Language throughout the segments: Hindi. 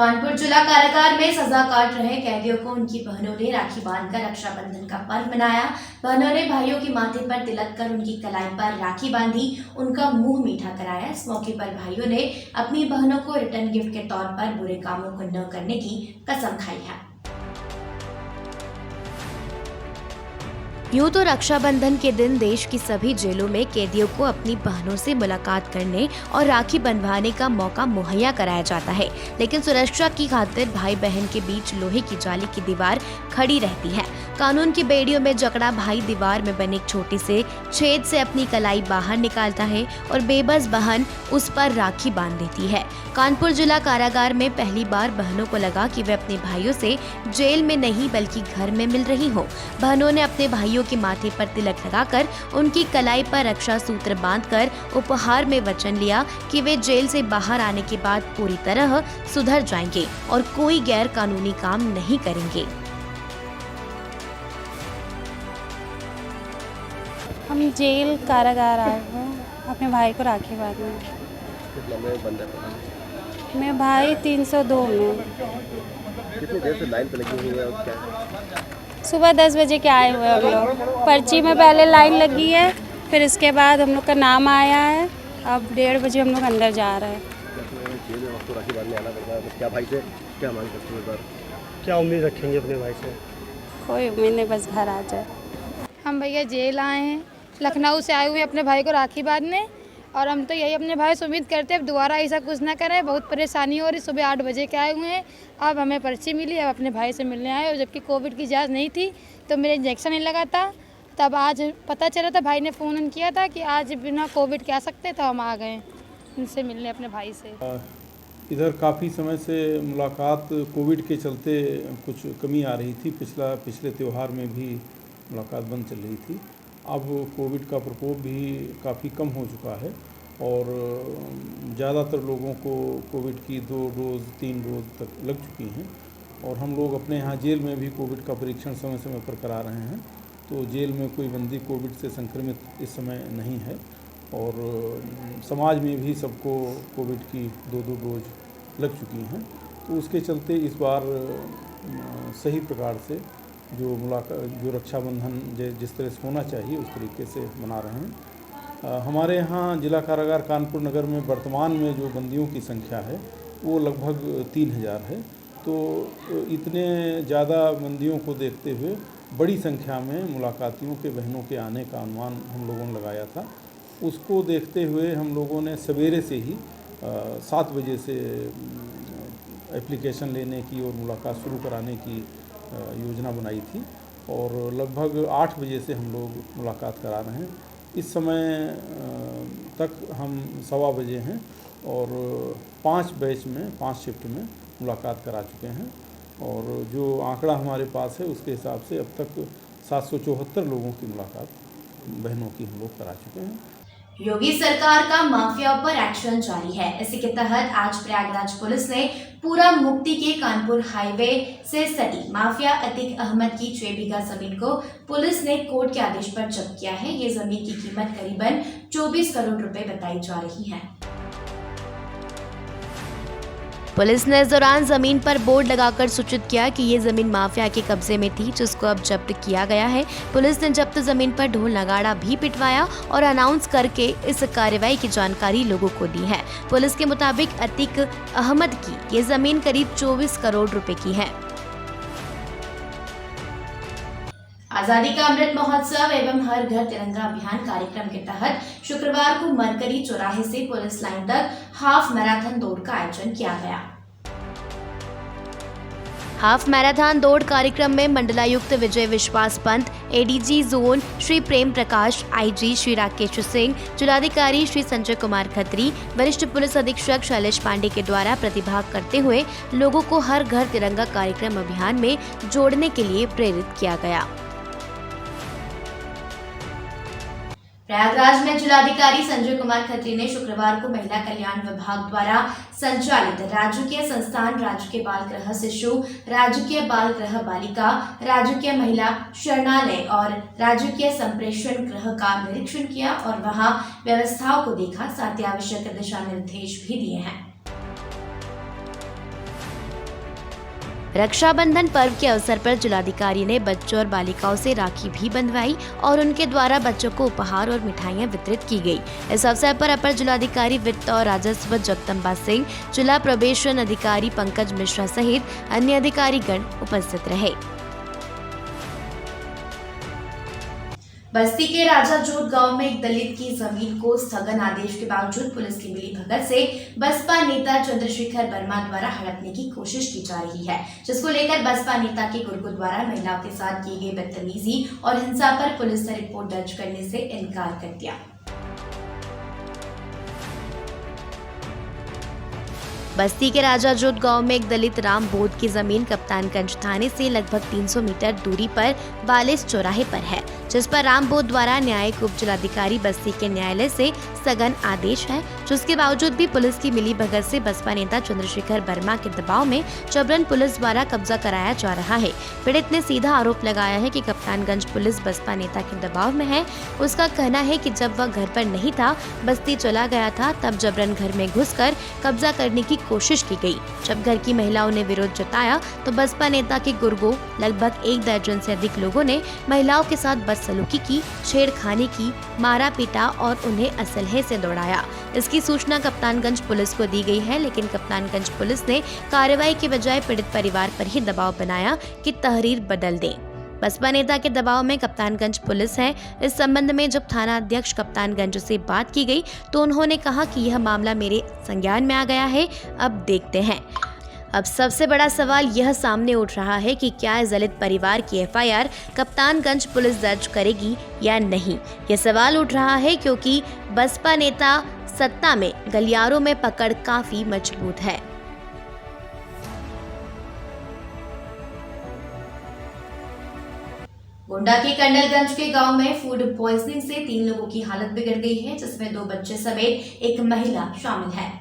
कानपुर जिला कारागार में सजा काट रहे कैदियों को उनकी बहनों ने राखी बांधकर रक्षाबंधन का पर्व मनाया। बहनों ने भाइयों के माथे पर तिलक कर उनकी कलाई पर राखी बांधी, उनका मुंह मीठा कराया। इस मौके पर भाइयों ने अपनी बहनों को रिटर्न गिफ्ट के तौर पर बुरे कामों को न करने की कसम खाई है। यूं तो रक्षाबंधन के दिन देश की सभी जेलों में कैदियों को अपनी बहनों से मुलाकात करने और राखी बंधवाने का मौका मुहैया कराया जाता है, लेकिन सुरक्षा की खातिर भाई बहन के बीच लोहे की जाली की दीवार खड़ी रहती है। कानून की बेड़ियों में जकड़ा भाई दीवार में बने एक छोटे से छेद से अपनी कलाई बाहर निकालता है और बेबस बहन उस पर राखी बांध देती है। कानपुर जिला कारागार में पहली बार बहनों को लगा कि वे अपने भाइयों से जेल में नहीं बल्कि घर में मिल रही हो। बहनों ने अपने भाइयों के माथे पर तिलक लगाकर उनकी कलाई पर रक्षा सूत्र बांधकर उपहार में वचन लिया कि वे जेल से बाहर आने के बाद पूरी तरह सुधर जाएंगे और कोई गैर कानूनी काम नहीं करेंगे। हम जेल कारागार आए हैं अपने भाई को राखी बांधने। मैं भाई 302 में। कितनी देर से लाइन पे लगी हुई है और क्या? सुबह 10 बजे के आए हुए हम लोग। पर्ची में पहले लाइन लगी है, फिर इसके बाद हम लोग का नाम आया है। अब 1:30 बजे हम लोग अंदर जा रहे हैं। जेल में आपको राखी बांधने आना पड़ता है, क्या भाई से क्या मांग करते हैं? क्या उम्मीद रखेंगे अपने भाई से? कोई उम्मीद नहीं, बस घर आ जाए। हम भैया जेल आए हैं, लखनऊ से आए हुए अपने भाई को राखी बांधने, और हम तो यही अपने भाई से उम्मीद करते हैं अब दोबारा ऐसा कुछ ना करें। बहुत परेशानी हो रही, सुबह 8 बजे के आए हुए हैं। अब हमें पर्ची मिली, अब अपने भाई से मिलने आए, और जबकि कोविड की जांच नहीं थी तो मेरा इंजेक्शन नहीं लगा था। तब आज पता चला था, भाई ने फ़ोन किया था कि आज बिना कोविड के आ सकते, तो हम आ गए उनसे मिलने अपने भाई से। इधर काफ़ी समय से मुलाकात कोविड के चलते कुछ कमी आ रही थी। पिछले त्यौहार में भी मुलाकात बंद चल रही थी। अब कोविड का प्रकोप भी काफ़ी कम हो चुका है और ज़्यादातर लोगों को कोविड की 2 डोज 3 डोज तक लग चुकी हैं और हम लोग अपने यहाँ जेल में भी कोविड का परीक्षण समय समय पर करा रहे हैं। तो जेल में कोई बंदी कोविड से संक्रमित इस समय नहीं है और समाज में भी सबको कोविड की 2-2 डोज लग चुकी हैं। तो उसके चलते इस बार सही प्रकार से जो रक्षाबंधन जिस तरह से होना चाहिए उस तरीके से मना रहे हैं। हमारे यहाँ जिला कारागार कानपुर नगर में वर्तमान में जो बंदियों की संख्या है वो लगभग 3000 है। तो इतने ज़्यादा बंदियों को देखते हुए बड़ी संख्या में मुलाकातियों के बहनों के आने का अनुमान हम लोगों ने लगाया था। उसको देखते हुए हम लोगों ने सवेरे से ही 7 बजे से एप्लीकेशन लेने की और मुलाकात शुरू कराने की योजना बनाई थी और लगभग 8 बजे से हम लोग मुलाकात करा रहे हैं। इस समय तक हम 1:15 बजे हैं और 5 बैच में 5 शिफ्ट में मुलाकात करा चुके हैं और जो आंकड़ा हमारे पास है उसके हिसाब से अब तक 774 लोगों की मुलाकात बहनों की हम लोग करा चुके हैं। योगी सरकार का माफिया पर एक्शन जारी है। इसी के तहत आज प्रयागराज पुलिस ने पूरा मुक्ति के कानपुर हाईवे से सटी माफिया अतीक अहमद की 6 बीघा जमीन को पुलिस ने कोर्ट के आदेश पर जब्त किया है। ये जमीन की कीमत करीबन 24 करोड़ रुपए बताई जा रही है। पुलिस ने इस दौरान जमीन पर बोर्ड लगाकर सूचित किया कि ये जमीन माफिया के कब्जे में थी, जिसको अब जब्त किया गया है। पुलिस ने जब्त जमीन पर ढोल नगाड़ा भी पिटवाया और अनाउंस करके इस कार्रवाई की जानकारी लोगों को दी है। पुलिस के मुताबिक अतीक अहमद की ये जमीन करीब 24 करोड़ रुपए की है। आजादी का अमृत महोत्सव एवं हर घर तिरंगा अभियान कार्यक्रम के तहत शुक्रवार को मरकरी चौराहे से पुलिस लाइन तक हाफ मैराथन दौड़ का आयोजन किया गया। हाफ मैराथन दौड़ कार्यक्रम में मंडलायुक्त विजय विश्वास Pant, ADG zone Shri Prem Prakash, IG Shri Rakesh Singh, जिलाधिकारी श्री संजय कुमार खत्री, वरिष्ठ पुलिस अधीक्षक शैलेश पांडे के द्वारा प्रतिभाग करते हुए लोगों को हर घर तिरंगा कार्यक्रम अभियान में जोड़ने के लिए प्रेरित किया गया। प्रयागराज में जिलाधिकारी संजय कुमार खत्री ने शुक्रवार को महिला कल्याण विभाग द्वारा संचालित राजकीय संस्थान राजकीय बाल गृह शिशु, राजकीय बाल गृह बालिका, राजकीय महिला शरणालय और राजकीय संप्रेषण गृह का निरीक्षण किया और वहां व्यवस्थाओं को देखा, साथ ही आवश्यक दिशा निर्देश भी दिए हैं। रक्षाबंधन पर्व के अवसर पर जिलाधिकारी ने बच्चों और बालिकाओं से राखी भी बंधवाई और उनके द्वारा बच्चों को उपहार और मिठाइयां वितरित की गई। इस अवसर पर अपर जिलाधिकारी वित्त और राजस्व जगदम्बा सिंह, जिला प्रोबेशन अधिकारी पंकज मिश्रा सहित अन्य अधिकारीगण उपस्थित रहे। बस्ती के राजा जोत गांव में एक दलित की जमीन को स्थगन आदेश के बावजूद पुलिस की मिलीभगत से बसपा नेता चंद्रशेखर वर्मा द्वारा हड़पने की कोशिश की जा रही है, जिसको लेकर बसपा नेता के गुर्गो द्वारा महिलाओं के साथ की गई बदतमीजी और हिंसा पर पुलिस ने रिपोर्ट दर्ज करने से इनकार कर दिया। बस्ती के राजा जोत गांव में एक दलित राम बोध की जमीन कप्तानगंज थाने से लगभग 300 मीटर दूरी पर बालिस चौराहे पर है, जिस पर राम बोध द्वारा न्यायिक उप जिलाधिकारी बस्ती के न्यायालय से स्थगन आदेश है, जिसके बावजूद भी पुलिस की मिलीभगत से बसपा नेता चंद्रशेखर वर्मा के दबाव में जबरन पुलिस द्वारा कब्जा कराया जा रहा है। पीड़ित ने सीधा आरोप लगाया है कि कप्तानगंज पुलिस बसपा नेता के दबाव में है। उसका कहना है कि जब वह घर पर नहीं था, बस्ती चला गया था, तब जबरन घर में घुसकर कब्जा करने की कोशिश की गई। जब घर की महिलाओं ने विरोध जताया तो बसपा नेता के गुर्गो लगभग 1 दर्जन से अधिक लोगों ने महिलाओं के साथ बदसलूकी की, छेड़खानी की, मारा पीटा और उन्हें असलहे से दौड़ाया। इसकी सूचना कप्तानगंज पुलिस को दी गई है, लेकिन कप्तानगंज पुलिस ने कार्रवाई के बजाय पीड़ित परिवार पर ही दबाव बनाया कि तहरीर बदल दें। बसपा नेता के दबाव में कप्तानगंज पुलिस है। इस संबंध में जब थाना अध्यक्ष कप्तानगंज से बात की गई तो उन्होंने कहा कि यह मामला मेरे संज्ञान में आ गया है, अब देखते हैं। अब सबसे बड़ा सवाल यह सामने उठ रहा है कि क्या इस दलित परिवार की FIR कप्तानगंज पुलिस दर्ज करेगी या नहीं। यह सवाल उठ रहा है क्योंकि बसपा नेता सत्ता में गलियारों में पकड़ काफी मजबूत है। गोंडा के कंडलगंज के गांव में फूड पॉइजनिंग से 3 लोगों की हालत बिगड़ गई है, जिसमें 2 बच्चे समेत एक महिला शामिल है।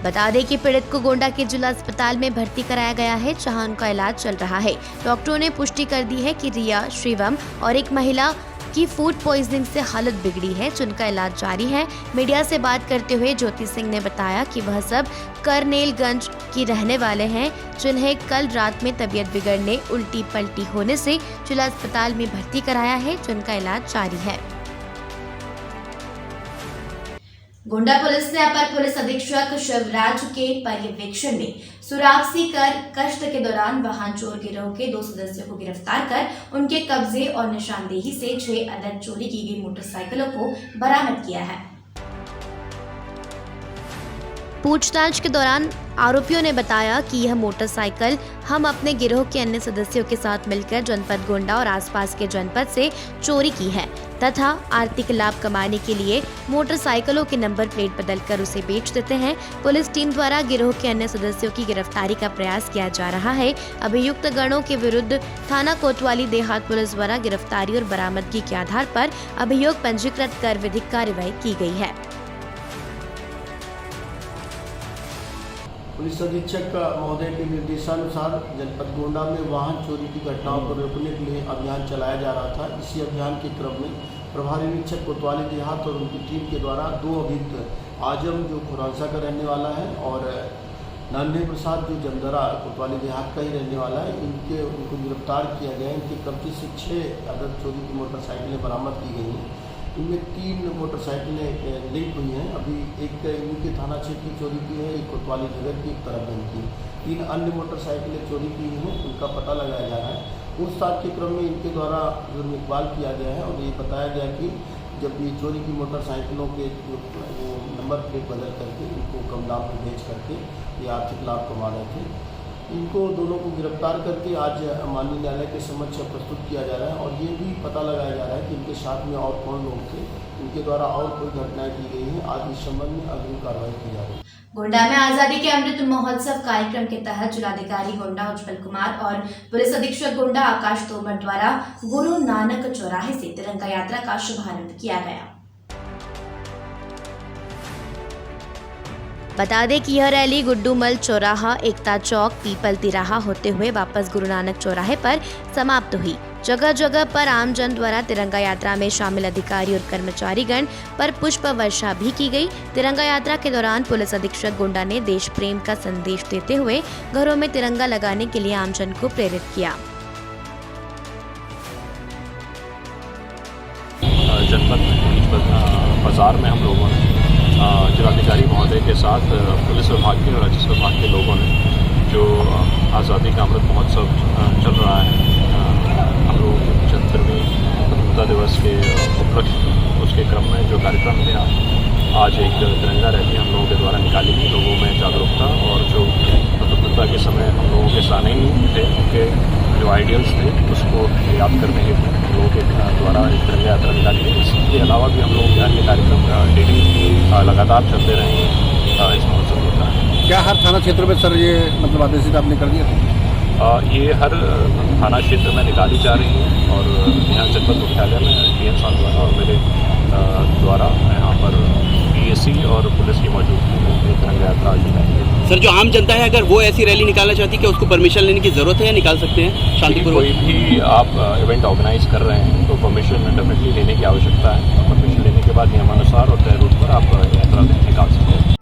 बता दें कि पीड़ित को गोंडा के जिला अस्पताल में भर्ती कराया गया है, जहां उनका इलाज चल रहा है। डॉक्टरों ने पुष्टि कर दी है कि रिया, शिवम और एक महिला की फूड पॉइजनिंग से हालत बिगड़ी है, जिनका इलाज जारी है। मीडिया से बात करते हुए ज्योति सिंह ने बताया कि वह सब करनेलगंज की रहने वाले हैं, जिन्हें कल रात में तबीयत बिगड़ने, उल्टी पलटी होने से जिला अस्पताल में भर्ती कराया है, जिनका इलाज जारी है। गोंडा पुलिस ने अपर पुलिस अधीक्षक शिवराज के पर्यवेक्षण में सुरागसी कर गश्त के दौरान वाहन चोर गिरोह के 2 सदस्यों को गिरफ्तार कर उनके कब्जे और निशानदेही से 6 अलग चोरी की गई मोटरसाइकिलों को बरामद किया है। पूछताछ के दौरान आरोपियों ने बताया कि यह मोटरसाइकिल हम अपने गिरोह के अन्य सदस्यों के साथ मिलकर जनपद गोंडा और आसपास के जनपद से चोरी की है तथा आर्थिक लाभ कमाने के लिए मोटरसाइकिलों के नंबर प्लेट बदलकर उसे बेच देते हैं। पुलिस टीम द्वारा गिरोह के अन्य सदस्यों की गिरफ्तारी का प्रयास किया जा रहा है। अभियुक्त गणों के विरुद्ध थाना कोतवाली देहात पुलिस द्वारा गिरफ्तारी और बरामदगी के आधार पर अभियोग पंजीकृत कर विधिक कार्रवाई की गई है। पुलिस अधीक्षक महोदय के निर्देशानुसार जनपद गोंडा में वाहन चोरी की घटनाओं को रोकने के लिए अभियान चलाया जा रहा था। इसी अभियान के क्रम में प्रभारी निरीक्षक कोतवाली देहात और उनकी टीम के द्वारा 2 अभियुक्त आजम जो खुरांसा का रहने वाला है और नन्हे प्रसाद जो जमदरा कोतवाली देहात का ही रहने वाला है, उनको गिरफ्तार किया गया है। इनके कब्जे से 6 अदद चोरी की मोटरसाइकिलें बरामद की गई हैं। इनमें 3 मोटरसाइकिलें लिंक हुई हैं। अभी एक इनके थाना क्षेत्र की चोरी की है, एक कोतवाली नगर की, एक तरफगंज की। 3 अन्य मोटरसाइकिलें चोरी की हैं, उनका पता लगाया जा रहा है। पूछताछ के क्रम में इनके द्वारा जुर्म इकबाल किया गया है और ये बताया गया कि जब ये चोरी की मोटरसाइकिलों के वो नंबर प्लेट बदल करके इनको कम दाम में बेच करके ये आर्थिक लाभ कमा रहे थे। इनको दोनों को गिरफ्तार करके आज माननीय न्यायालय के समक्ष प्रस्तुत किया जा रहा है और ये भी पता लगाया जा रहा है कि इनके साथ में और कौन लोग थे, इनके द्वारा और कोई घटनाएं की गई हैं। आज इस संबंध में अग्रिम कार्रवाई की जा रही है। गोंडा में आजादी के अमृत महोत्सव कार्यक्रम के तहत जिलाधिकारी गोंडा उज्जवल कुमार और पुलिस अधीक्षक गोंडा आकाश तोमर द्वारा गुरु नानक चौराहे से तिरंगा यात्रा का शुभारंभ किया गया। बता दें कि यह रैली गुड्डूमल चौराहा, एकता चौक, पीपल तिराहा होते हुए वापस गुरु नानक चौराहे पर समाप्त हुई, जगह जगह पर आमजन द्वारा तिरंगा यात्रा में शामिल अधिकारी और कर्मचारीगण पर पुष्प वर्षा भी की गई। तिरंगा यात्रा के दौरान पुलिस अधीक्षक गोंडा ने देश प्रेम का संदेश देते हुए घरों में तिरंगा लगाने के लिए आमजन को प्रेरित किया। जनपद बाजार में हम लोगों ने जिलाधिकारी महोदय के साथ पुलिस विभाग के और राजस्व विभाग के लोगों ने जो आज़ादी का अमृत महोत्सव चल रहा है, हम लोग 75वें स्वतंत्रता दिवस के उपलक्ष्य उसके क्रम में जो कार्यक्रम थे, आज एक तिरंगा रैली हम लोगों के द्वारा निकाली गई। लोगों में जागरूकता और जो स्वतंत्रता के समय हम लोगों के सानई थे, उनके जो आइडियल्स थे उसको याद करने हेतु हम लोगों के द्वारा एक तिरंगा यात्रा निकाली गई। इसके अलावा भी हम लोगों के अन्य कार्यक्रम डेली लगातार चलते रहेंगे इस महोत्सव में होता है। क्या हर थाना क्षेत्र में सर ये मतलब आदेशित आपने कर दिया था? ये हर थाना क्षेत्र में निकाली जा रही है और यहाँ जनपद मुख्यालय में DN साहब द्वारा और मेरे द्वारा यहाँ पर PSC और पुलिस की मौजूदगी में तिरंगा यात्रा निकाली गई। सर, जो आम जनता है अगर वो ऐसी रैली निकालना चाहती है, क्या उसको परमिशन लेने की ज़रूरत है या निकाल सकते हैं शांतिपूर्वक? कोई भी आप इवेंट ऑर्गेनाइज कर रहे हैं तो परमिशन डेफिनेटली लेने की आवश्यकता है। परमिशन लेने के बाद नियमानुसार और तय रूट पर आप यात्रा निकाल सकते हैं।